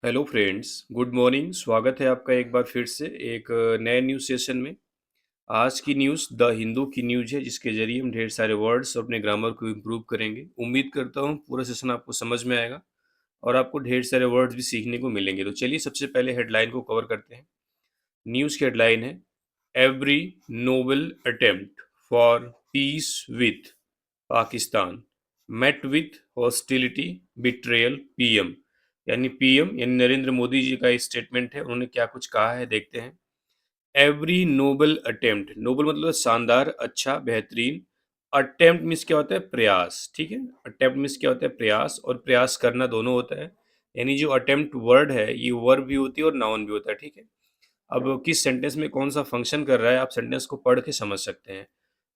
Hello friends, good morning. स्वागत है आपका एक बार फिर से एक नए न्यूज़ सेशन में। आज की न्यूज़ द हिंदू की न्यूज़ है, जिसके ज़रिए हम ढेर सारे वर्ड्स और अपने ग्रामर को इम्प्रूव करेंगे। उम्मीद करता हूँ पूरा सेशन आपको समझ में आएगा और आपको ढेर सारे वर्ड्स भी सीखने को मिलेंगे। तो चलिए सबसे पहले हेडलाइन को कवर करते हैं। न्यूज़ की हेडलाइन है, every noble attempt for peace with Pakistan met with hostility betrayal PM. यानी पीएम यानी नरेंद्र मोदी जी का एक स्टेटमेंट है, उन्होंने क्या कुछ कहा है देखते हैं। एवरी नोबल अटेम्प्ट, नोबल मतलब शानदार, अच्छा, बेहतरीन। अटेम्प्ट मीन्स क्या होता है? प्रयास। ठीक है, अटेम्प्ट मीन्स क्या होता है? प्रयास, और प्रयास करना दोनों होता है। यानी जो अटेम्प्ट वर्ड है ये वर्ब भी होती है और नाउन भी होता है। ठीक है, अब किस सेंटेंस में कौन सा फंक्शन कर रहा है आप सेंटेंस को पढ़ के समझ सकते हैं।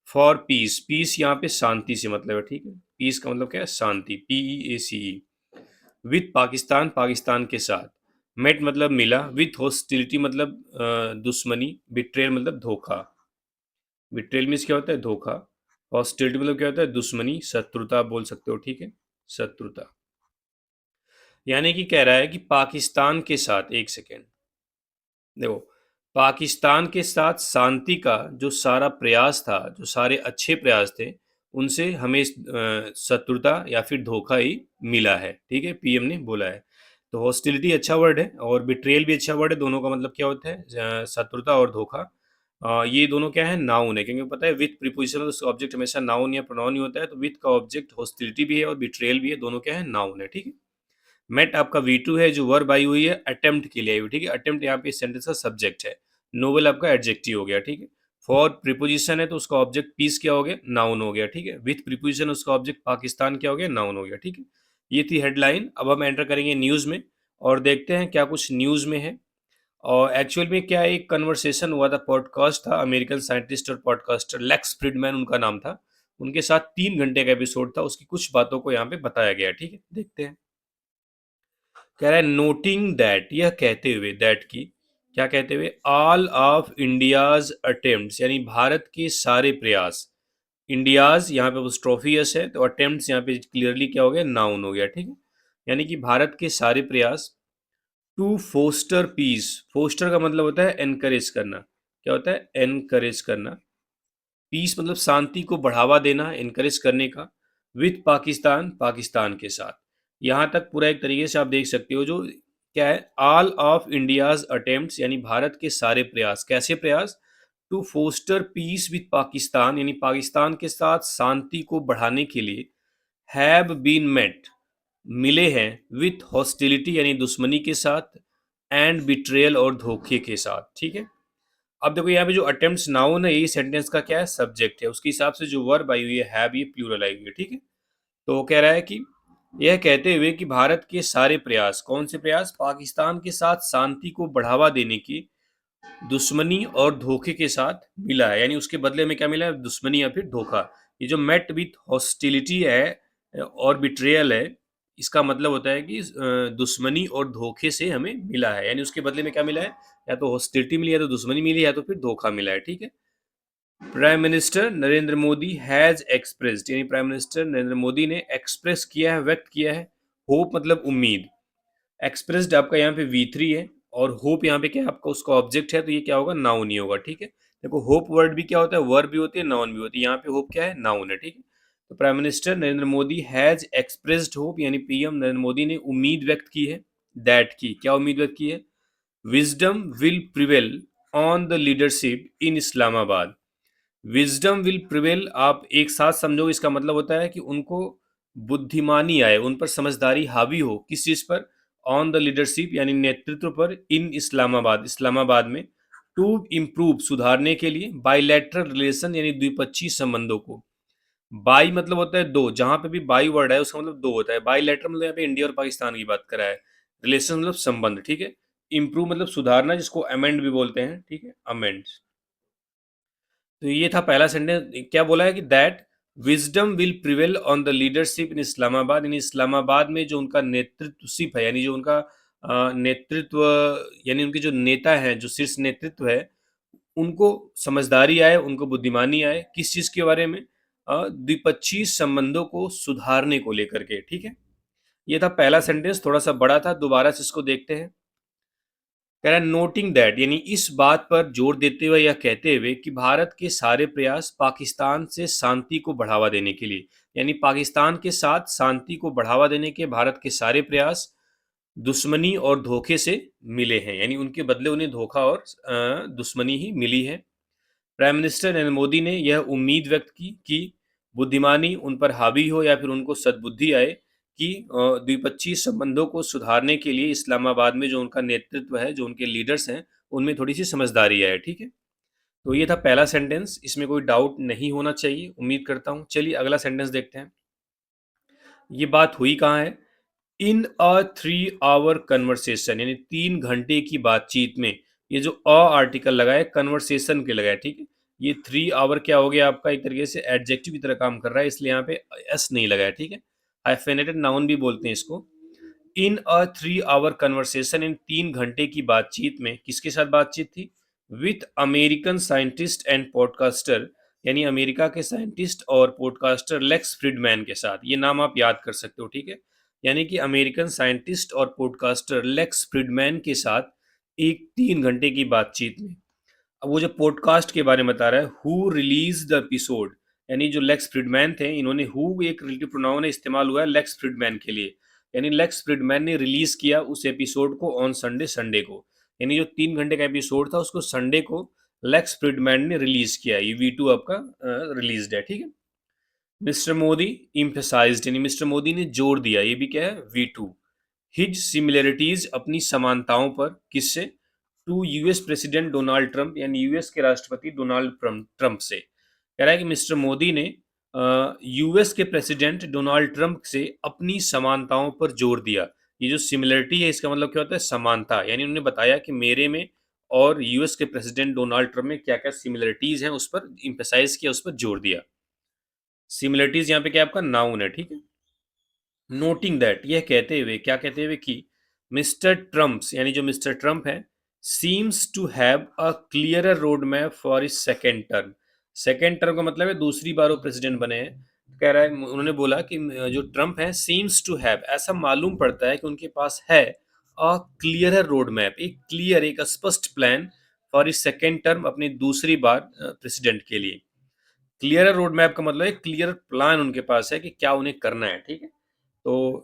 फॉर पीस, पीस यहाँ पे शांति से मतलब है। ठीक है, पीस का मतलब क्या है? शांति, PEACE। विथ पाकिस्तान, पाकिस्तान के साथ। मेट मतलब मिला, विथ हॉस्टिलिटी मतलब दुश्मनी, बिट्रेयल मतलब धोखा। बिट्रेयल मीन्स क्या होता है? धोखा। हॉस्टिलिटी मतलब क्या होता है? दुश्मनी, शत्रुता आप बोल सकते हो। ठीक है, शत्रुता। यानी कि कह रहा है कि पाकिस्तान के साथ, एक सेकेंड देखो, पाकिस्तान के साथ शांति का जो सारा प्रयास था, जो सारे अच्छे प्रयास थे, उनसे हमें शत्रुता या फिर धोखा ही मिला है। ठीक है, पीएम ने बोला है। तो हॉस्टिलिटी अच्छा वर्ड है और बिट्रेयल भी अच्छा वर्ड है। दोनों का मतलब क्या होता है? शत्रुता और धोखा। ये दोनों क्या है? नाउन है, क्योंकि पता है विथ प्रीपोजिशन उसका ऑब्जेक्ट हमेशा नाउन या प्रोनाउन ही होता है। तो विथ का ऑब्जेक्ट हॉस्टिलिटी भी है और बिट्रेयल भी है, दोनों क्या है? नाउन है। ठीक है, मेट आपका V2 है, जो वर्ब आई हुई है अटेम्प्ट के लिए आई हुई। ठीक है, अटेम्प्ट यहाँ पे सेंटेंस का सब्जेक्ट है। नोबल आपका एडजेक्टिव हो गया। ठीक है, फॉर प्रीपोजिशन है तो उसका ऑब्जेक्ट पीस क्या हो गया? नाउन हो गया। ठीक है, विथ प्रीपोजिशन उसका ऑब्जेक्ट पाकिस्तान क्या हो गया? नाउन हो गया। ठीक है, ये थी हेडलाइन। अब हम एंटर करेंगे न्यूज़ में और देखते हैं क्या कुछ न्यूज़ में है। और एक्चुअल में क्या, एक कन्वर्सेशन हुआ था, पॉडकास्ट था। अमेरिकन साइंटिस्ट और पॉडकास्टर लेक्स फ्रीडमैन उनका नाम था। उनके साथ 3 घंटे का एपिसोड था, उसकी कुछ बातों को यहाँ पे बताया गया। ठीक है, देखते हैं। कह रहा है नोटिंग दैट, यह कहते हुए, दैट की क्या कहते हुए? ऑल ऑफ इंडियाज अटेम्प्ट्स, यानी भारत के सारे प्रयास। इंडियाज यहाँ पे स्ट्रोफियस है, तो अटेम्प्ट्स यहाँ पे क्लियरली क्या हो गया? नाउन हो गया। ठीक है, यानी कि भारत के सारे प्रयास टू फोस्टर पीस। फोस्टर का मतलब होता है एनकरेज करना। क्या होता है? एनकरेज करना। पीस मतलब शांति को बढ़ावा देना, इनकरेज करने का। विथ पाकिस्तान, पाकिस्तान के साथ। यहाँ तक पूरा एक तरीके से आप देख सकते हो। जो क्या है? ऑल ऑफ इंडियाज अटेम्प्ट्स, यानी भारत के सारे प्रयास। कैसे प्रयास? To foster peace with Pakistan, यानी पाकिस्तान के साथ शांति को बढ़ाने के लिए हैव बीन मेट, मिले हैं, विथ हॉस्टिलिटी यानी दुश्मनी के साथ, एंड बिट्रेयल और धोखे के साथ। ठीक है, अब देखो यहाँ पे जो अटेम्प्ट्स नाउन है, ये सेंटेंस का क्या है? सब्जेक्ट है। उसके हिसाब से जो वर्ब आई हुई है हैव, ये प्लूरल आई हुई है। ठीक है, तो वो कह रहा है कि यह कहते हुए कि भारत के सारे प्रयास, कौन से प्रयास? पाकिस्तान के साथ शांति को बढ़ावा देने की दुश्मनी और धोखे के साथ मिला है। यानी उसके बदले में क्या मिला है? दुश्मनी या फिर धोखा। ये जो मेट विथ हॉस्टिलिटी है और बिट्रेयल है, इसका मतलब होता है कि दुश्मनी और धोखे से हमें मिला है। यानी उसके बदले में क्या मिला है? या तो हॉस्टिलिटी मिली, या तो दुश्मनी मिली, या तो फिर धोखा मिला है। ठीक है, prime minister Narendra Modi has expressed, यानी प्राइम मिनिस्टर नरेंद्र मोदी ने एक्सप्रेस किया है, व्यक्त किया है। होप मतलब उम्मीद। एक्सप्रेस्ड आपका यहाँ पे V3 है और होप यहाँ पे क्या है? आपका उसका ऑब्जेक्ट है, तो ये क्या होगा? नाउन ही होगा। ठीक है, देखो होप वर्ड भी क्या होता है? वर्ब भी होती है, नाउन भी होती है। यहाँ पे होप क्या है? नाउन है। ठीक है, तो prime minister Narendra Modi has expressed hope, यानी पीएम नरेंद्र मोदी ने उम्मीद व्यक्त की है। दैट की क्या उम्मीद व्यक्त की है? Wisdom will prevail on the leadership in Islamabad. Wisdom will prevail आप एक साथ समझो, इसका मतलब होता है कि उनको बुद्धिमानी आए, उन पर समझदारी हावी हो। किस चीज पर? ऑन द लीडरशिप यानी नेतृत्व पर, इन इस्लामाबाद, इस्लामाबाद में। टू इम्प्रूव सुधारने के लिए, बाइलैटरल रिलेशन यानी द्विपक्षीय संबंधों को। बाई मतलब होता है दो, जहां पे भी बाई वर्ड है उसका मतलब दो होता है। बाइलैटरल मतलब यहाँ पे इंडिया और पाकिस्तान की बात करा है। रिलेशन मतलब संबंध। ठीक है, इम्प्रूव मतलब सुधारना, जिसको अमेंड भी बोलते हैं। ठीक है, अमेंड। तो ये था पहला सेंटेंस। क्या बोला है कि that wisdom will prevail on the leadership in Islamabad, यानी इस्लामाबाद में जो उनका नेतृत्वशिप है, यानी जो उनका नेतृत्व, यानी उनके जो नेता हैं, जो शीर्ष नेतृत्व है, उनको समझदारी आए, उनको बुद्धिमानी आए। किस चीज के बारे में? द्विपक्षीय संबंधों को सुधारने को लेकर के। ठीक है, ये था पहला सेंटेंस, थोड़ा सा बड़ा था, दोबारा से इसको देखते हैं। कह रहा है नोटिंग दैट, यानी इस बात पर जोर देते हुए या कहते हुए कि भारत के सारे प्रयास पाकिस्तान से शांति को बढ़ावा देने के लिए, यानी पाकिस्तान के साथ शांति को बढ़ावा देने के भारत के सारे प्रयास दुश्मनी और धोखे से मिले हैं, यानी उनके बदले उन्हें धोखा और दुश्मनी ही मिली है। प्राइम मिनिस्टर नरेंद्र मोदी ने यह उम्मीद व्यक्त की कि बुद्धिमानी उन पर हावी हो या फिर उनको सद्बुद्धि आए कि द्विपक्षीय संबंधों को सुधारने के लिए इस्लामाबाद में जो उनका नेतृत्व है, जो उनके लीडर्स हैं, उनमें थोड़ी सी समझदारी आए। ठीक है, तो ये था पहला सेंटेंस, इसमें कोई डाउट नहीं होना चाहिए, उम्मीद करता हूँ। चलिए अगला सेंटेंस देखते हैं। ये बात हुई कहाँ है? इन अ 3 आवर कन्वर्सेशन, यानी 3 घंटे की बातचीत में। ये जो अ आर्टिकल लगा है कन्वर्सेशन के लगा है, ठीक है। ये 3 आवर क्या हो गया आपका, एक तरीके से एडजेक्टिव की तरह काम कर रहा है, इसलिए यहाँ पे एस नहीं लगा है, ठीक है। हाइफेनेटेड नाउन भी बोलते हैं इसको। इन अ 3 आवर कन्वर्सेशन, इन 3 घंटे की बातचीत में किसके साथ बातचीत थी? With American scientist and podcaster, यानी अमेरिका के साइंटिस्ट और पॉडकास्टर लेक्स फ्रीडमैन के साथ। ये नाम आप याद कर सकते हो, ठीक है। यानी कि अमेरिकन साइंटिस्ट और पॉडकास्टर लेक्स फ्रीडमैन के साथ एक 3 घंटे की बातचीत में। अब वो जो पॉडकास्ट के बारे में बता रहा है, हु रिलीज द एपिसोड, यानी जो लेक्स फ्रीडमैन थे, इन्होंने हु एक रिलेटिव प्रोनाउन इस्तेमाल हुआ है लेक्स फ्रीडमैन के लिए, यानी लेक्स फ्रीडमैन ने रिलीज किया उस एपिसोड को ऑन संडे, संडे को, यानी जो 3 घंटे का एपिसोड था उसको संडे को लेक्स फ्रीडमैन ने रिलीज किया। ये V2 आपका रिलीज है, ठीक है। मिस्टर मोदी इम्फेसाइज्ड, यानी मिस्टर मोदी ने जोर दिया, ये भी क्या है, V2। हिज सिमिलरिटीज, अपनी समानताओं पर, किससे? To US president Donald Trump, यानी यूएस के राष्ट्रपति डोनाल्ड ट्रंप से। कह रहा है कि मिस्टर मोदी ने यूएस के प्रेसिडेंट डोनाल्ड ट्रंप से अपनी समानताओं पर जोर दिया। ये जो सिमिलरिटी है इसका मतलब क्या होता है? समानता, यानी उन्होंने बताया कि मेरे में और यूएस के प्रेसिडेंट डोनाल्ड ट्रंप में क्या क्या सिमिलरिटीज हैं, उस पर इम्फेसाइज किया, उस पर जोर दिया। सिमिलरिटीज यहाँ पे क्या आपका नाउन है, ठीक है। नोटिंग दैट, यह कहते हुए, क्या कहते हुए कि मिस्टर ट्रम्प्स, यानी जो मिस्टर ट्रम्प है, seems to have a clearer road map for his second term. Second term का मतलब है दूसरी बार वो प्रेसिडेंट बने हैं। कह रहा है, उन्होंने बोला कि जो ट्रम्प है, सीम्स टू हैव, ऐसा मालूम पड़ता है कि उनके पास है अ क्लियरर रोड मैप, एक क्लियर, एक स्पष्ट plan for his second term, अपनी दूसरी बार प्रेसिडेंट के लिए। क्लियर रोड मैप का मतलब है क्लियर प्लान उनके पास है कि क्या उन्हें करना है, ठीक है। तो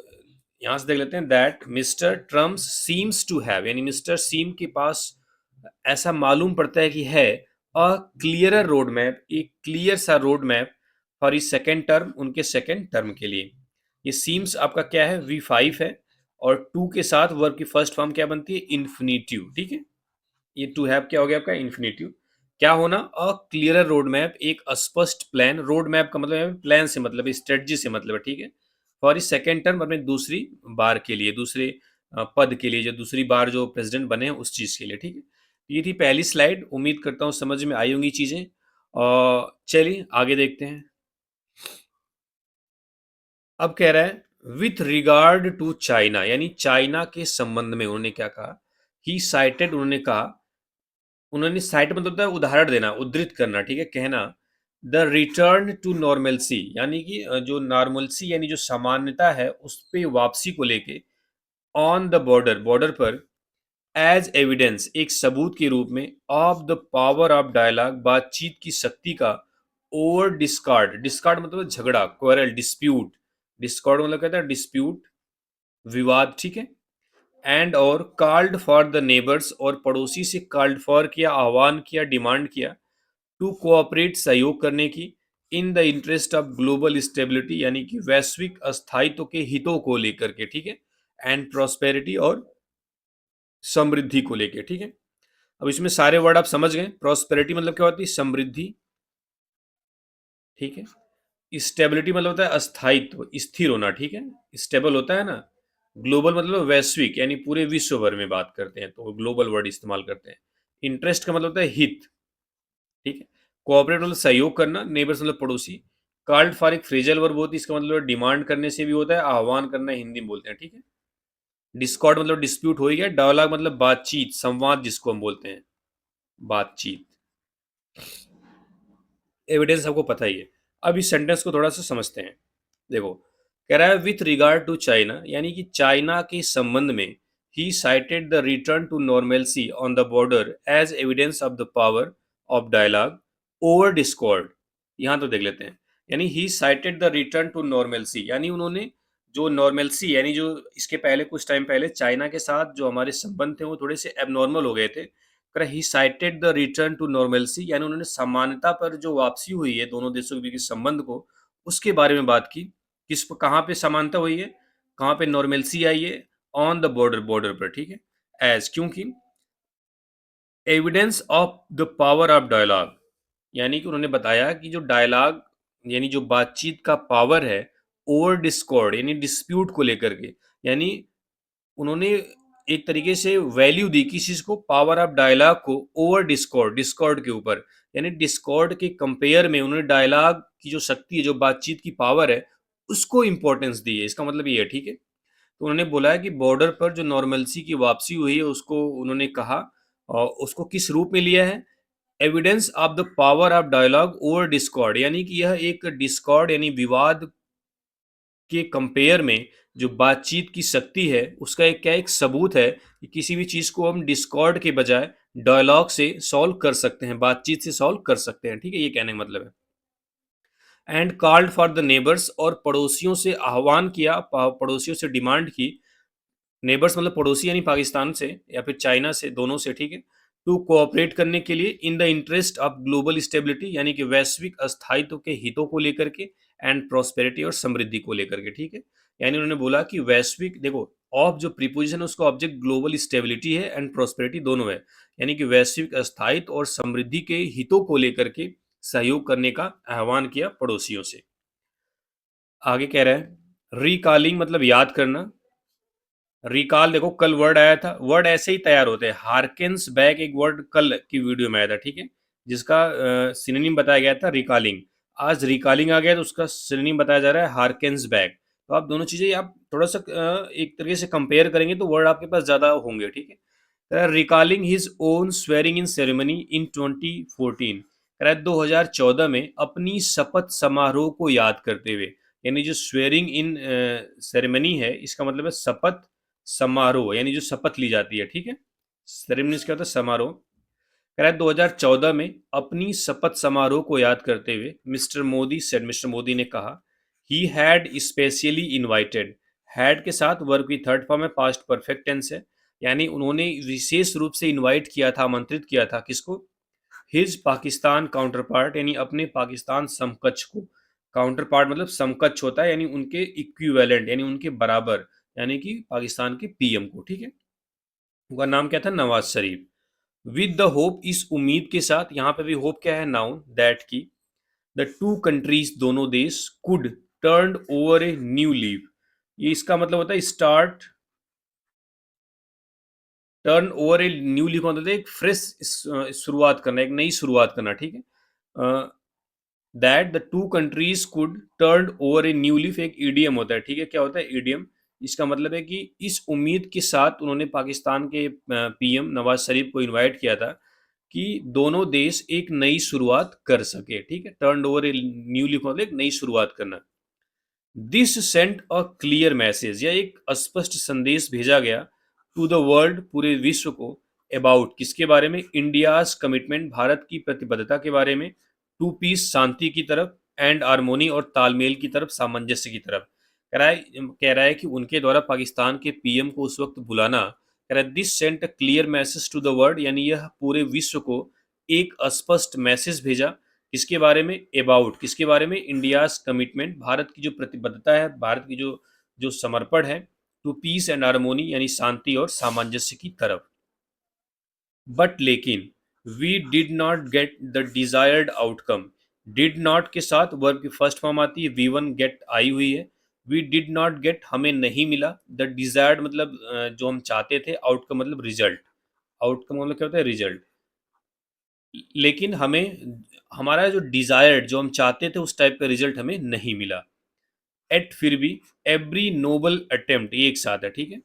यहां से देख लेते हैं that mister Trump seems to have, यानी मिस्टर सीम के पास ऐसा मालूम पड़ता है कि है अ क्लियरर रोड मैप, एक क्लियर सा road map for his second term, उनके सेकेंड टर्म के लिए। ये सीम्स आपका क्या है, V5 है, और टू के साथ वर्ब की फर्स्ट फॉर्म क्या बनती है, इन्फिनिटिव, ठीक है। ये टू हैव क्या हो गया आपका, इन्फिनेटिव। क्या होना, अ क्लियरर रोड मैप, एक अस्पष्ट प्लान। रोड मैप का मतलब है प्लान से मतलब है, स्ट्रेटजी से मतलब है, ठीक है। फॉर इस सेकेंड टर्म, अपने दूसरी बार के लिए, दूसरे पद के लिए, जो दूसरी बार जो प्रेसिडेंट बने हैं उस चीज के लिए, ठीक है। ये थी पहली स्लाइड, उम्मीद करता हूँ समझ में आई होंगी चीजें। और चलिए आगे देखते हैं। अब कह रहा है विथ रिगार्ड टू चाइना, यानी चाइना के संबंध में उन्होंने क्या कहा, ही साइटेड, उन्होंने कहा, उन्होंने साइट मतलब होता है उदाहरण देना, उद्धृत करना, ठीक है, कहना, द रिटर्न टू नॉर्मलसी, यानी कि जो नॉर्मलसी यानी जो सामान्यता है उस पे वापसी को लेके, ऑन द बॉर्डर, बॉर्डर पर, एज एविडेंस, एक सबूत के रूप में, of the power of dialogue, बातचीत की शक्ति का, ओवर डिस्कार्ड, डिस्कार्ड मतलब झगड़ा, क्वेरल, डिस्प्यूट, डिस्कॉर्ड मतलब कहता है डिस्प्यूट, विवाद, ठीक है। एंड और कॉल्ड फॉर द नेबर्स, और पड़ोसी से कॉल्ड फॉर किया, आह्वान किया, डिमांड किया, टू कोऑपरेट, सहयोग करने की, in the interest of global stability, यानी कि वैश्विक स्थायित्व के हितों को लेकर के, ठीक है। एंड प्रॉस्पेरिटी, और समृद्धि को लेकर, ठीक है। अब इसमें सारे वर्ड आप समझ गए। प्रॉस्पेरिटी मतलब क्या होती है, समृद्धि, ठीक है। स्टेबिलिटी मतलब होता है अस्थायित्व, स्थिर होना, ठीक है, स्टेबल होता है ना। ग्लोबल मतलब वैश्विक, यानी पूरे विश्व भर में बात करते हैं तो ग्लोबल वर्ड इस्तेमाल करते हैं। इंटरेस्ट का मतलब होता है हित, ठीक है। कोऑपरेट मतलब सहयोग करना, नेबर्स मतलब पड़ोसी। कॉल्ड फॉर एक फ्रेजल वर्ब होती है, इसका मतलब डिमांड करने से भी होता है, आह्वान करना हिंदी में बोलते हैं, ठीक है। डिस्कॉर्ड मतलब डिस्प्यूट हो ही गया। डायलॉग मतलब बातचीत, संवाद जिसको हम बोलते हैं, बातचीत। एविडेंस आपको पता ही है। अब इस सेंटेंस को थोड़ा सा समझते हैं। देखो, कह रहा है विथ रिगार्ड टू चाइना, यानी कि चाइना के संबंध में he cited the return to normalcy on the border as evidence of the power of dialogue over discord. यहाँ तो देख लेते हैं, यानी he cited the return to normalcy, यानी उन्होंने जो नॉर्मेलसी, यानी जो इसके पहले कुछ टाइम पहले चाइना के साथ जो हमारे संबंध थे वो थोड़े से एबनॉर्मल हो गए थे। He cited the return to normalcy, यानी उन्होंने समानता पर जो वापसी हुई है दोनों देशों के बीच संबंध को, उसके बारे में बात की। किस कहाँ पे समानता हुई है, कहाँ पे नॉर्मेलसी आई है, ऑन द बॉर्डर, बॉर्डर पर, ठीक है। एज, क्योंकि evidence of the power of dialogue, यानी कि उन्होंने बताया कि जो डायलॉग यानी जो बातचीत का पावर है ओवर डिस्कॉर्ड, यानी डिस्प्यूट को लेकर के, यानी उन्होंने एक तरीके से वैल्यू दी किस चीज को, पावर ऑफ डायलॉग को ओवर डिस्कॉर्ड, डिस्कॉर्ड के ऊपर, यानी डिस्कॉर्ड के कंपेयर में उन्होंने डायलॉग की जो शक्ति है, जो बातचीत की पावर है, उसको इंपॉर्टेंस दी है। इसका मतलब ये है, ठीक है। तो उन्होंने बोला है कि बॉर्डर पर जो नॉर्मलसी की वापसी हुई है उसको उन्होंने कहा, और उसको किस रूप में लिया है, evidence of the power of dialogue over discord, यानी कि यह एक डिस्कॉर्ड यानी विवाद के कंपेयर में जो बातचीत की शक्ति है उसका एक क्या, एक सबूत है कि किसी भी चीज को हम डिस्कॉर्ड के बजाय डायलॉग से सॉल्व कर सकते हैं, बातचीत से सॉल्व कर सकते हैं, ठीक है, ये कहने का मतलब है। And called for the neighbours, और पड़ोसियों से आह्वान किया, पड़ोसियों से डिमांड की, नेबर्स मतलब पड़ोसी यानी पाकिस्तान से या फिर चाइना से, दोनों से, ठीक है, टू कोऑपरेट करने के लिए in the interest of global stability, यानी कि वैश्विक अस्थायित्व के हितों को लेकर के, एंड प्रोस्पेरिटी और समृद्धि को लेकर के, ठीक है। यानी उन्होंने बोला कि वैश्विक, देखो ऑफ जो प्रीपोजिशन है उसका ऑब्जेक्ट ग्लोबल स्टेबिलिटी है एंड प्रोस्पेरिटी दोनों है, यानी कि वैश्विक अस्थायित्व और समृद्धि के हितों को लेकर के सहयोग करने का आह्वान किया पड़ोसियों से। आगे कह रहा है रिकॉलिंग मतलब याद करना। रिकॉल, देखो कल वर्ड आया था, वर्ड ऐसे ही तैयार होते हैं, हार्केंस बैक एक वर्ड कल की वीडियो में आया था, ठीक है, जिसका सिनोनिम बताया गया था रिकॉलिंग। आज रिकॉलिंग आ गया तो उसका सिनोनिम बताया जा रहा है हार्केंस बैक। तो आप दोनों चीजें आप थोड़ा सा एक तरीके से कंपेयर करेंगे तो वर्ड आपके पास ज्यादा होंगे, ठीक है। Recalling his own swearing in ceremony इन 2014, 2014 में अपनी शपथ समारोह को याद करते हुए, यानी जो स्वेरिंग इन सेरेमनी है इसका मतलब है शपथ समारोह, यानी जो शपथ ली जाती है, ठीक है। सेरेमनी क्या होता है, समारोह। कह रहा है 2014 में अपनी शपथ समारोह को याद करते हुए mister Modi said, mister Modi ने कहा, he had specially invited, had के साथ वर्ब की थर्ड फॉर्म है, पास्ट परफेक्ट टेंस है, यानी उन्होंने विशेष रूप से इनवाइट किया था, आमंत्रित किया था, किसको, हिज पाकिस्तान काउंटर पार्ट, यानी अपने पाकिस्तान समकक्ष को, काउंटर पार्ट मतलब समकक्ष होता है, यानी उनके इक्विवेलेंट, यानी उनके बराबर, यानी कि पाकिस्तान के पीएम को, ठीक है। उनका नाम क्या था, Nawaz Sharif. With the hope, इस उम्मीद के साथ, यहाँ पे भी होप क्या है, नाउन, दैट की द टू कंट्रीज, दोनों देश, could turn over a new leave, ये इसका मतलब होता है start, turn over a new leaf मतलब एक फ्रेश शुरुआत करना, एक नई शुरुआत करना, ठीक है। That the two countries could turn over a new leaf एक ईडीएम होता है, ठीक है, क्या होता है, ईडीएम। इसका मतलब है कि इस उम्मीद के साथ उन्होंने पाकिस्तान के पीएम नवाज शरीफ को इनवाइट किया था कि दोनों देश एक नई शुरुआत कर सके, ठीक है, turn over a new leaf मतलब एक नई शुरुआत करना। This sent a clear message, यह एक स्पष्ट संदेश भेजा गया टू द वर्ल्ड, पूरे विश्व को, अबाउट किसके बारे में, इंडियाज कमिटमेंट, भारत की प्रतिबद्धता के बारे में, टू पीस, शांति की तरफ, एंड हारमोनी और तालमेल की तरफ, सामंजस्य की तरफ। कह रहा है कि उनके द्वारा पाकिस्तान के पीएम को उस वक्त बुलाना, कह रहा है this sent a clear message to the world, यानी यह पूरे विश्व को एक स्पष्ट मैसेज भेजा, किसके बारे में, अबाउट किसके बारे में, इंडियाज कमिटमेंट, भारत की जो प्रतिबद्धता है, भारत की जो जो समर्पण है, टू पीस एंड हारमोनी यानी शांति और सामंजस्य की तरफ। बट लेकिन we did not get the desired outcome, did not के साथ वर्ब की फर्स्ट फॉर्म आती है, वी वन गेट आई हुई है, वी डिड नॉट गेट हमें नहीं मिला, द डिजायर्ड मतलब जो हम चाहते थे, आउटकम मतलब रिजल्ट, आउटकम मतलब क्या होता है, रिजल्ट। लेकिन हमें हमारा जो डिजायर्ड, जो हम चाहते थे उस टाइप का रिजल्ट हमें नहीं मिला। एट फिर भी, एवरी नोबल अटेम्प्ट, ये एक साथ है, ठीक है,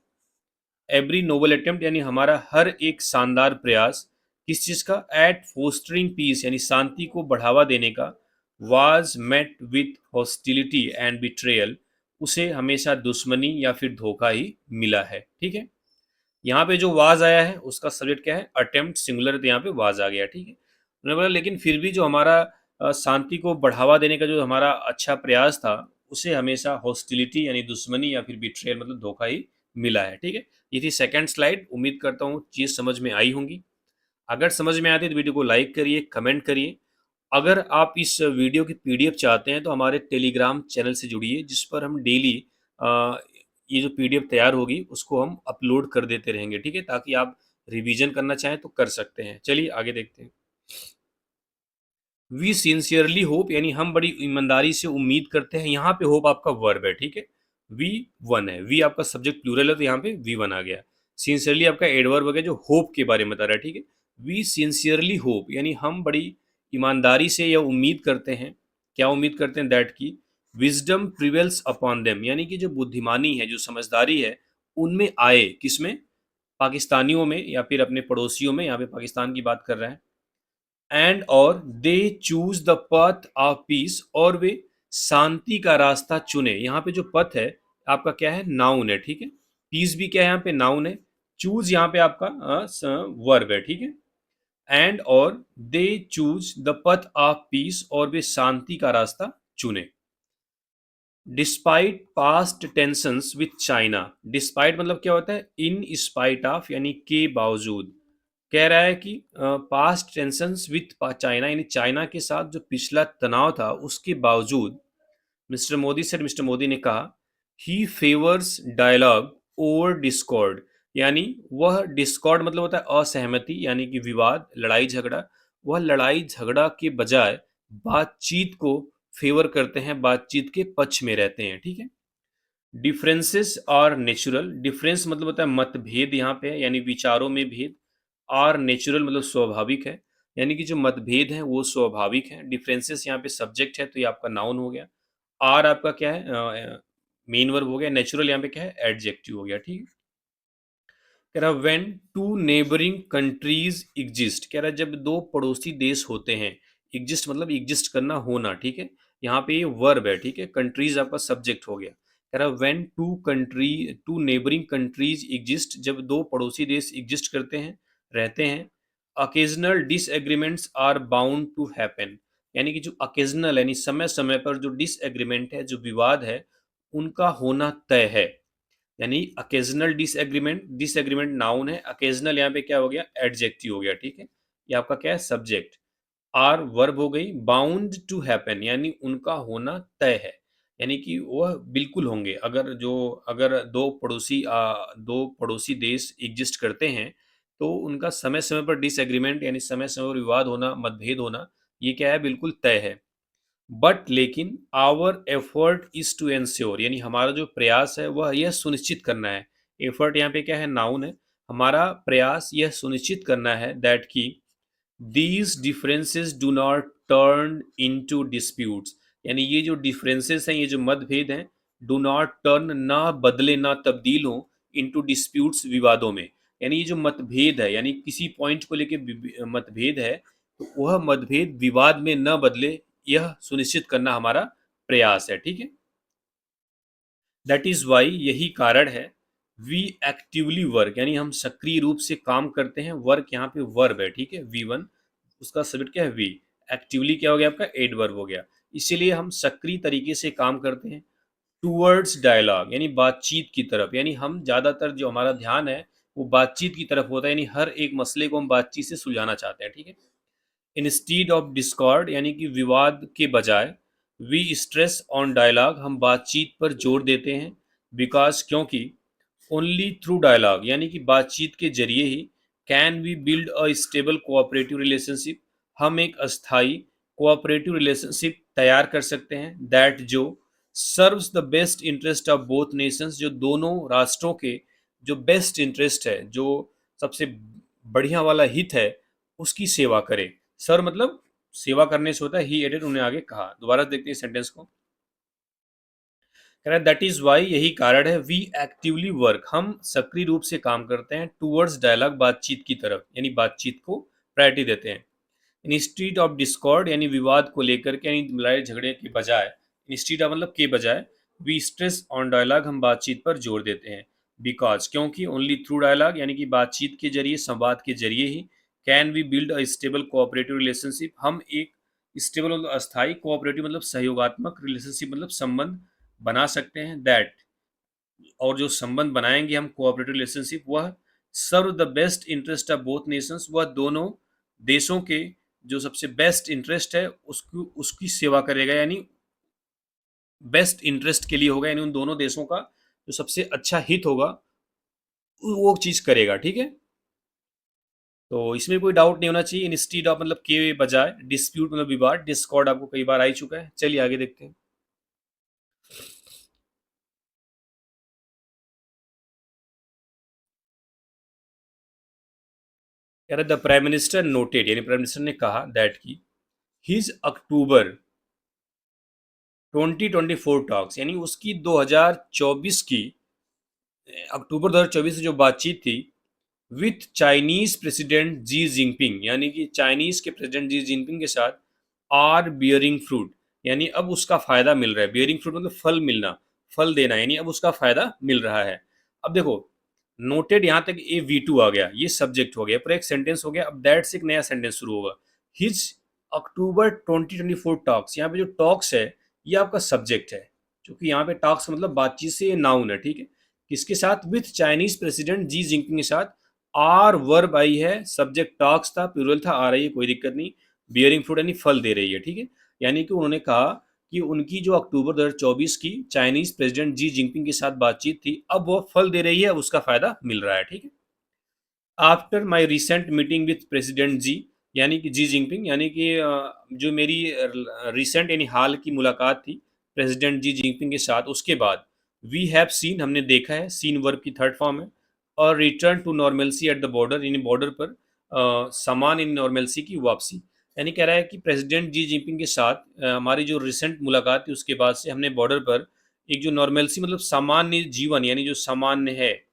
एवरी नोबल अटेम्प्ट यानी हमारा हर एक शानदार प्रयास, किस चीज का, एट फोस्टरिंग पीस यानी शांति को बढ़ावा देने का, was met with hostility and betrayal, उसे हमेशा दुश्मनी या फिर धोखा ही मिला है। ठीक है, यहाँ पे जो वाज आया है उसका सब्जेक्ट क्या है, अटेम्प्ट, सिंगुलर, तो यहाँ पे वाज आ गया। ठीक है, उन्होंने बोला लेकिन फिर भी जो हमारा शांति को बढ़ावा देने का जो हमारा अच्छा प्रयास था, उसे हमेशा हॉस्टिलिटी यानी दुश्मनी या फिर बिट्रेयल मतलब धोखा ही मिला है। ठीक है, ये थी सेकंड स्लाइड। उम्मीद करता हूँ चीज़ समझ में आई होंगी। अगर समझ में आती है तो वीडियो को लाइक करिए, कमेंट करिए। अगर आप इस वीडियो की पीडीएफ चाहते हैं तो हमारे टेलीग्राम चैनल से जुड़िए, जिस पर हम डेली ये जो पीडीएफ तैयार होगी उसको हम अपलोड कर देते रहेंगे। ठीक है, ताकि आप रिवीजन करना चाहें तो कर सकते हैं। चलिए आगे देखते हैं। वी सिंसियरली होप यानी हम बड़ी ईमानदारी से उम्मीद करते हैं। यहाँ पे होप आपका वर्ब है। ठीक है, वी वन है, वी आपका सब्जेक्ट प्लूरल है तो यहाँ पे वी वन आ गया। सिंसियरली आपका एडवर्ब है जो होप के बारे में बता रहा है। ठीक है, वी सिंसियरली होप यानी हम बड़ी ईमानदारी से यह उम्मीद करते हैं। क्या उम्मीद करते हैं, दैट की विजडम प्रिवेल्स अपॉन देम यानी कि जो बुद्धिमानी है, जो समझदारी है, उनमें आए, किसमें, पाकिस्तानियों में या फिर अपने पड़ोसियों में। यहाँ पे पाकिस्तान की बात कर रहे हैं। एंड और they choose the path of peace और वे शांति का रास्ता चुने। यहाँ पे जो पथ है आपका क्या है, नाउन है। ठीक है, पीस भी क्या है, यहाँ पे नाउन है। चूज यहाँ पे आपका वर्ब है। ठीक है, एंड और they choose the path of peace और वे शांति का रास्ता चुने। Despite past tensions with China. Despite मतलब क्या होता है, इन स्पाइट ऑफ यानी के बावजूद। कह रहा है कि पास्ट टेंशंस विथ चाइना यानी चाइना के साथ जो पिछला तनाव था उसके बावजूद मिस्टर मोदी से, मिस्टर मोदी ने कहा ही फेवर्स डायलॉग ओवर डिस्कॉर्ड यानी वह डिस्कॉर्ड मतलब होता है असहमति यानी कि विवाद, लड़ाई झगड़ा। वह लड़ाई झगड़ा के बजाय बातचीत को फेवर करते हैं, बातचीत के पक्ष में रहते हैं। ठीक है, डिफरेंसेस आर नेचुरल। डिफरेंस मतलब होता है मतभेद यहाँ पे है, यानी विचारों में भेद। आर नेचुरल मतलब स्वाभाविक है, यानी कि जो मतभेद हैं वो स्वाभाविक हैं। डिफरेंसेस यहाँ पे सब्जेक्ट है तो ये आपका नाउन हो गया। आर आपका क्या है, मेन वर्ब हो गया। नेचुरल यहाँ पे क्या है, एडजेक्टिव हो गया। ठीक है, कह रहा when two neighbouring countries exist. कह रहा जब दो पड़ोसी देश होते हैं, एग्जिस्ट मतलब एग्जिस्ट करना, होना। ठीक है, यहाँ पे ये वर्ब है। ठीक है, कंट्रीज आपका सब्जेक्ट हो गया। कह रहा when two neighbouring countries exist, जब दो पड़ोसी देश एग्जिस्ट करते हैं, रहते हैं। Occasional disagreements are bound to happen यानी कि जो अकेजनल यानी समय समय पर जो डिसएग्रीमेंट है, जो विवाद है, उनका होना तय है। यानी अकेजनल डिसएग्रीमेंट, डिसएग्रीमेंट नाउन है, अकेजनल यहाँ पे क्या हो गया, एडजेक्टिव हो गया। ठीक है, ये आपका क्या है, सब्जेक्ट। आर वर्ब हो गई। बाउंड टू हैपन यानी उनका होना तय है, यानी कि वह बिल्कुल होंगे। अगर दो पड़ोसी देश एग्जिस्ट करते हैं तो उनका समय समय पर डिसएग्रीमेंट यानी समय समय पर विवाद होना, मतभेद होना, ये क्या है, बिल्कुल तय है। बट लेकिन our effort is to ensure यानी हमारा जो प्रयास है वह यह सुनिश्चित करना है। एफर्ट यहाँ पे क्या है, नाउन है। हमारा प्रयास यह सुनिश्चित करना है दैट की these differences do not turn into disputes यानी ये जो डिफरेंसेस हैं, ये जो मतभेद हैं, डू नॉट टर्न ना बदले, ना तब्दील हो, इनटू डिस्प्यूट्स विवादों में। यानी ये जो मतभेद है यानी किसी पॉइंट को लेके मतभेद है तो वह मतभेद विवाद में न बदले, यह सुनिश्चित करना हमारा प्रयास है। ठीक है, दैट इज वाई यही कारण है। वी एक्टिवली वर्क यानी हम सक्रिय रूप से काम करते हैं। वर्क यहाँ पे वर्ब है। ठीक है, वी वन उसका सब्जेक्ट क्या है, वी। एक्टिवली क्या हो गया आपका, एडवर्ब हो गया। इसीलिए हम सक्रिय तरीके से काम करते हैं। टूवर्ड्स डायलॉग यानी बातचीत की तरफ, यानी हम ज़्यादातर जो हमारा ध्यान है वो बातचीत की तरफ होता है, यानी हर एक मसले को हम बातचीत से सुलझाना चाहते हैं। ठीक है, इंस्टीड ऑफ डिस्कॉर्ड यानी कि विवाद के बजाय, वी स्ट्रेस ऑन डायलॉग हम बातचीत पर जोर देते हैं। बिकॉज क्योंकि, ओनली थ्रू डायलॉग यानी कि बातचीत के जरिए ही, can we build a stable cooperative relationship हम एक अस्थाई कोऑपरेटिव रिलेशनशिप तैयार कर सकते हैं। दैट जो serves the best interest of both Nations जो दोनों राष्ट्रों के जो बेस्ट इंटरेस्ट है, जो सबसे बढ़िया वाला हित है, उसकी सेवा करे। सर मतलब सेवा करने से होता है, ही एडेड उन्हें आगे कहा। दोबारा देखते हैं सेंटेंस को। कह रहा है दैट इज वाई यही कारण है, वी एक्टिवली वर्क हम सक्रिय रूप से काम करते हैं, टूवर्ड्स डायलॉग बातचीत की तरफ यानी बातचीत को प्रायोरिटी देते हैं। इंस्टीड ऑफ डिस्कॉर्ड यानी विवाद को लेकर के यानी लड़ाई झगड़े के बजाय, इंस्टीड ऑफ मतलब के बजाय, वी स्ट्रेस ऑन डायलॉग, हम बातचीत पर जोर देते हैं। बिकॉज, क्योंकि ओनली थ्रू डायलॉग यानी कि बातचीत के जरिए, संवाद के जरिए ही can we build a stable cooperative relationship, हम एक स्टेबल मतलब अस्थाई, कोऑपरेटिव मतलब सहयोगात्मक, रिलेशनशिप मतलब संबंध बना सकते हैं। दैट, और जो संबंध बनाएंगे हम कोऑपरेटिव रिलेशनशिप, वह serve the best interest of both nations, वह दोनों देशों के जो सबसे बेस्ट इंटरेस्ट है उसकी उसकी सेवा करेगा, यानी बेस्ट इंटरेस्ट के लिए होगा, यानी उन दोनों देशों का जो सबसे अच्छा हित होगा वो चीज करेगा। ठीक है, तो इसमें कोई डाउट नहीं होना चाहिए। इंस्टीड ऑफ मतलब के बजाय, डिस्प्यूट मतलब विवाद, डिस्कॉर्ड आपको कई बार आ ही चुका है। चलिए आगे देखते हैं। कह रहे द प्राइम मिनिस्टर नोटेड, यानी प्राइम मिनिस्टर ने कहा दैट की हिज अक्टूबर 2024 टॉक्स, यानी उसकी 2024 की, अक्टूबर 2024 से जो बातचीत थी with Chinese president Xi Jinping, यानी कि चाइनीज के प्रेसिडेंट जी जिनपिंग के साथ, आर बियरिंग फ्रूट, यानी अब उसका फायदा मिल रहा है। बियरिंग फ्रूट मतलब फल मिलना, फल देना, यानी अब उसका फायदा मिल रहा है। अब देखो, नोटेड यहां तक ए वी टू आ गया, ये सब्जेक्ट हो गया, पर एक सेंटेंस हो गया। अब दैट से एक नया सेंटेंस शुरू होगा। हिज अक्टूबर 2024 टॉक्स, यहाँ पे जो टॉक्स है ये आपका सब्जेक्ट है, क्योंकि यहाँ पे टॉक्स मतलब बातचीत से, ये नाउन है। ठीक है, किसके साथ? With Chinese president Xi Jinping के साथ। आर वर्ब आई है, सब्जेक्ट टॉक्स था, प्लूरल था, आ रही है, कोई दिक्कत नहीं। बियरिंग फ्रूट यानी फल दे रही है। ठीक है, यानी कि उन्होंने कहा कि उनकी जो अक्टूबर 2024 की चाइनीज प्रेसिडेंट जी जिनपिंग के साथ बातचीत थी, अब वो फल दे रही है, अब उसका फायदा मिल रहा है। ठीक है, after my recent meeting with president जी, यानी कि जी जिनपिंग, यानी कि जो मेरी रिसेंट यानी हाल की मुलाकात थी प्रेसिडेंट जी जिनपिंग के साथ, उसके बाद वी हैव सीन, हमने देखा है, सीन वर्ब की थर्ड फॉर्म है, और return to normalcy at the border, यानी बॉर्डर पर समान इन नॉर्मलसी की वापसी। यानी कह रहा है कि प्रेसिडेंट जी जिनपिंग के साथ हमारी जो रिसेंट मुलाकात थी उसके बाद से हमने बॉर्डर पर एक जो नॉर्मलसी मतलब सामान्य जीवन, यानी जो सामान्य है,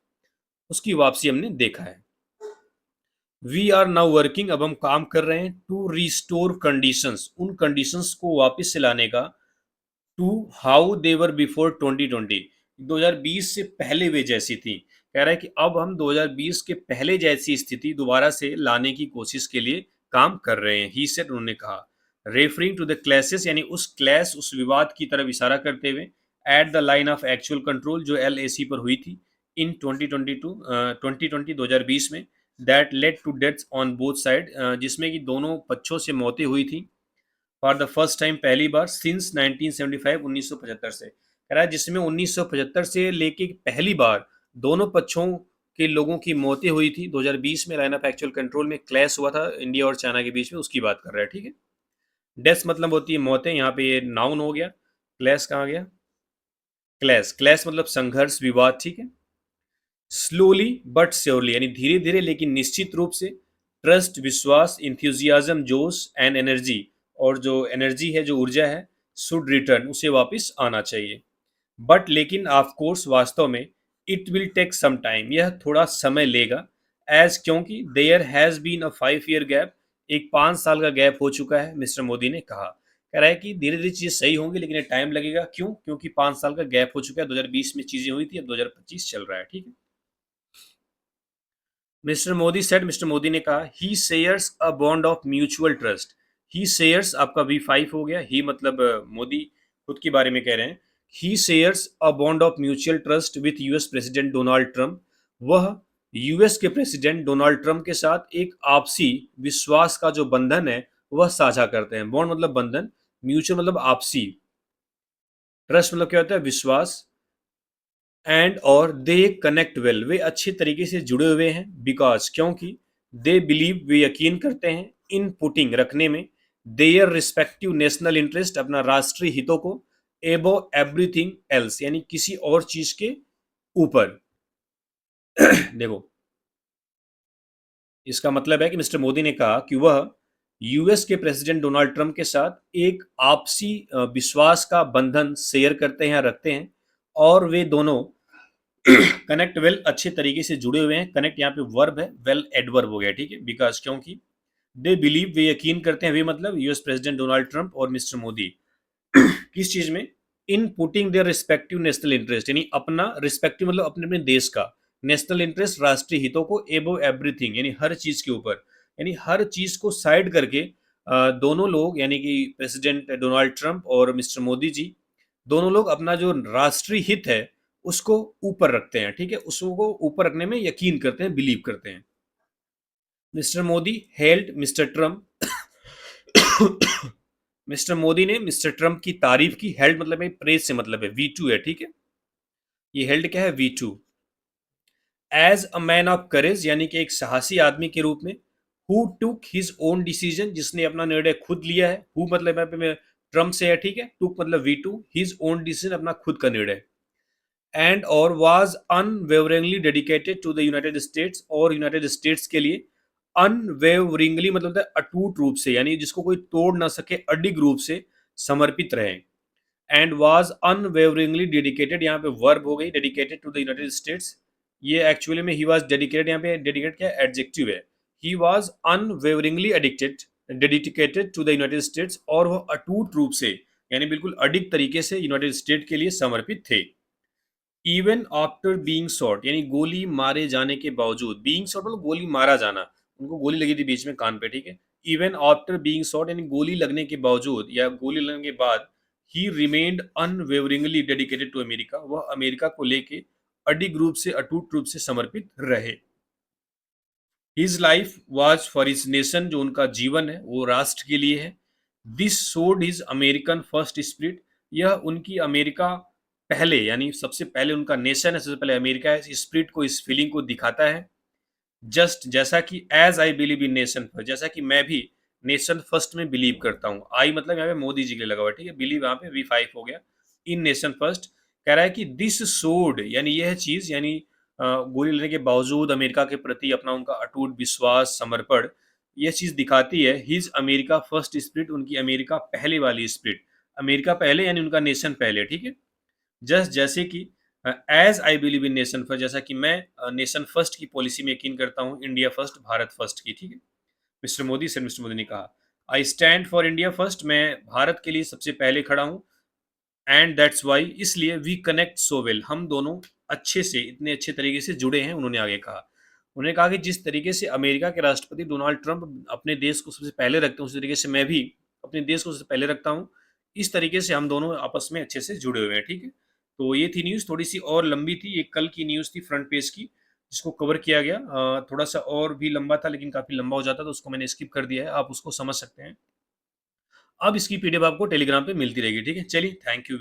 उसकी वापसी हमने देखा है। वी आर नाउ वर्किंग, अब हम काम कर रहे हैं, टू रिस्टोर कंडीशंस, उन कंडीशंस को वापस से लाने का, टू हाउ देवर बिफोर 2020, 2020 से पहले वे जैसी थी। कह रहा है कि अब हम 2020 के पहले जैसी स्थिति दोबारा से लाने की कोशिश के लिए काम कर रहे हैं। ही सेड, उन्होंने कहा। रेफरिंग टू द क्लैसेस, यानी उस क्लैश, उस विवाद की तरफ इशारा करते हुए, at the line of actual control, जो LAC पर हुई थी इन 2022 2020 2020 में, that led to deaths on both side, जिसमें कि दोनों पक्षों से मौतें हुई थी फॉर द फर्स्ट टाइम, पहली बार, सिंस 1975, 1975 से। कह रहा है जिसमें 1975 से लेके पहली बार दोनों पक्षों के लोगों की मौतें हुई थी। 2020 में लाइन ऑफ एक्चुअल कंट्रोल में क्लैश हुआ था इंडिया और चाइना के बीच में, उसकी बात कर रहा है। ठीक है, डेथ मतलब होती है मौतें, यहाँ पे ये नाउन हो गया। क्लैश कहाँ गया? क्लैश, क्लैश मतलब संघर्ष, विवाद। ठीक है, स्लोली बट श्योरली, यानी धीरे धीरे लेकिन निश्चित रूप से। ट्रस्ट विश्वास, इंथ्यूजियाज्म जोश, एंड एनर्जी, और जो एनर्जी है, जो ऊर्जा है, शुड रिटर्न, उसे वापस आना चाहिए। बट लेकिन ऑफ कोर्स, वास्तव में, it will take some time, यह थोड़ा समय लेगा। एज, क्योंकि there has been a 5 year gap, एक 5 साल का गैप हो चुका है, मिस्टर मोदी ने कहा। कह रहा है कि धीरे धीरे चीजें सही होंगी लेकिन ये टाइम लगेगा। क्यों? क्योंकि 5 साल का गैप हो चुका है, 2020 में चीजें हुई थी, अब 2025 चल रहा है। ठीक है, mister Modi said, mister Modi ने कहा, he shares a bond of mutual trust. He shares आपका V5 हो गया, ही मतलब मोदी खुद के बारे में कह रहे हैं। He shares a bond of mutual trust with US president Donald Trump, वह US के प्रेसिडेंट डोनाल्ड ट्रंप के साथ एक आपसी विश्वास का जो बंधन है वह साझा करते हैं। बॉन्ड मतलब बंधन, म्यूचुअल मतलब आपसी, ट्रस्ट मतलब क्या होता है? विश्वास। एंड और दे कनेक्ट वेल, वे अच्छे तरीके से जुड़े हुए हैं। बिकॉज, क्योंकि, दे बिलीव, वे यकीन करते हैं, इन पुटिंग रखने में, देयर रिस्पेक्टिव नेशनल इंटरेस्ट, अपना राष्ट्रीय हितों को, एबो एवरीथिंग एल्स, यानी किसी और चीज के ऊपर। देखो, इसका मतलब है कि मिस्टर मोदी ने कहा कि वह US के प्रेसिडेंट डोनाल्ड ट्रंप के साथ एक आपसी विश्वास का बंधन शेयर करते हैं, रखते हैं, और वे दोनों कनेक्ट वेल, अच्छे तरीके से जुड़े हुए हैं। कनेक्ट यहाँ पे वर्ब है, वेल एडवर्ब हो गया। ठीक है, बिकॉज, क्योंकि, दे बिलीव, वे यकीन करते हैं, वे मतलब US प्रेसिडेंट डोनाल्ड ट्रंप और मिस्टर मोदी, किस चीज में? In putting their respective national interest, यानी अपना रिस्पेक्टिव मतलब अपने अपने देश का नेशनल इंटरेस्ट, राष्ट्रीय हितों को एबव एवरीथिंग, यानी हर चीज के ऊपर, यानी हर चीज को साइड करके दोनों लोग यानी कि प्रेसिडेंट डोनाल्ड ट्रंप और मिस्टर मोदी जी दोनों लोग अपना जो राष्ट्रीय हित है उसको ऊपर रखते हैं, ठीक है, उसको ऊपर रखने में यकीन करते हैं, बिलीव करते हैं। Mister Modi held mister Trump mister Modi ने मिस्टर ट्रंप की तारीफ की। हेल्ड मतलब है प्रेज से मतलब है, V2 है, ठीक है, ये हेल्ड क्या है, V2। As a man of courage, यानी कि एक साहसी आदमी के रूप में। Who took his own decision, जिसने अपना निर्णय खुद लिया है। हु मतलब यहाँ पे मैं ट्रम्प से है, ठीक है, टुक मतलब V2, हिज ओन डिसीजन अपना खुद का निर्णय। एंड और was unwaveringly dedicated to the United States, और यूनाइटेड स्टेट्स के लिए अनवेवरिंगली मतलब अटूट रूप से, यानी जिसको कोई तोड़ ना सके, अडिग रूप से समर्पित रहे। एंड वाज अनवेवरिंगली डेडिकेटेड, यहाँ पे वर्ब हो गई, dedicated to the United States. ये एक्चुअली में ही वाज डेडिकेटेड, यहाँ पे डेडिकेटेड क्या एडजेक्टिव है। He was unwaveringly addicted dedicated to the United States, और वो अटूट रूप से यानी बिल्कुल अडिग तरीके से यूनाइटेड स्टेट के लिए समर्पित थे। इवन आफ्टर बीइंग शॉट, यानी गोली मारे जाने के बावजूद, बीइंग शॉट मतलब गोली मारा जाना, उनको गोली लगी थी बीच में कान पे, ठीक है। इवन आफ्टर बीइंग शॉट यानी गोली लगने के बावजूद या गोली लगने के बाद, he remained unwaveringly dedicated to America, वह अमेरिका को लेके अडिग रूप से, अटूट रूप से समर्पित रहे। His life was for his nation, जो उनका जीवन है वो राष्ट्र के लिए है। This showed his American first spirit, यह उनकी अमेरिका पहले यानी सबसे पहले उनका नेशन है, सबसे पहले अमेरिका है, इस स्पिरिट को, इस फीलिंग को दिखाता है। जस्ट जैसा कि as I believe in nation first, जैसा कि मैं भी नेशन फर्स्ट में बिलीव करता हूँ। आई मतलब यहाँ पे मोदी जी के लिए लगा हुआ है, ठीक है, बिलीव यहाँ पे V5 हो गया। इन नेशन फर्स्ट कह रहा है कि दिस शोड यानी यह चीज, यानी गोली लेने के बावजूद अमेरिका के प्रति अपना उनका अटूट विश्वास, समर्पण, यह चीज दिखाती है हिज अमेरिका फर्स्ट स्पिरिट, उनकी अमेरिका पहले वाली स्पिरिट। अमेरिका पहले यानी उनका नेशन पहले, ठीक है। जस्ट जैसे कि as I believe in nation first, जैसा कि मैं नेशन फर्स्ट की पॉलिसी में यकीन करता हूँ, इंडिया फर्स्ट, भारत फर्स्ट की, ठीक है। मिस्टर मोदी से मिस्टर मोदी ने कहा, I stand for India first, मैं भारत के लिए सबसे पहले खड़ा हूँ। एंड दैट्स वाई, इसलिए वी कनेक्ट सो वेल, हम दोनों अच्छे से, इतने अच्छे तरीके से जुड़े हैं। उन्होंने आगे कहा, उन्होंने कहा कि जिस तरीके से अमेरिका के राष्ट्रपति डोनाल्ड ट्रंप अपने देश को सबसे पहले रखते हैं, उसी तरीके से मैं भी अपने देश को सबसे पहले रखता हूँ। इस तरीके से हम दोनों आपस में अच्छे से जुड़े हुए हैं, ठीक है। तो ये थी न्यूज़, थोड़ी सी और लंबी थी, ये कल की न्यूज़ थी फ्रंट पेज की, जिसको कवर किया गया। थोड़ा सा और भी लंबा था लेकिन काफ़ी लंबा हो जाता, तो उसको मैंने स्किप कर दिया है, आप उसको समझ सकते हैं। अब इसकी PDF आपको टेलीग्राम पे मिलती रहेगी, ठीक है। चलिए, थैंक यू।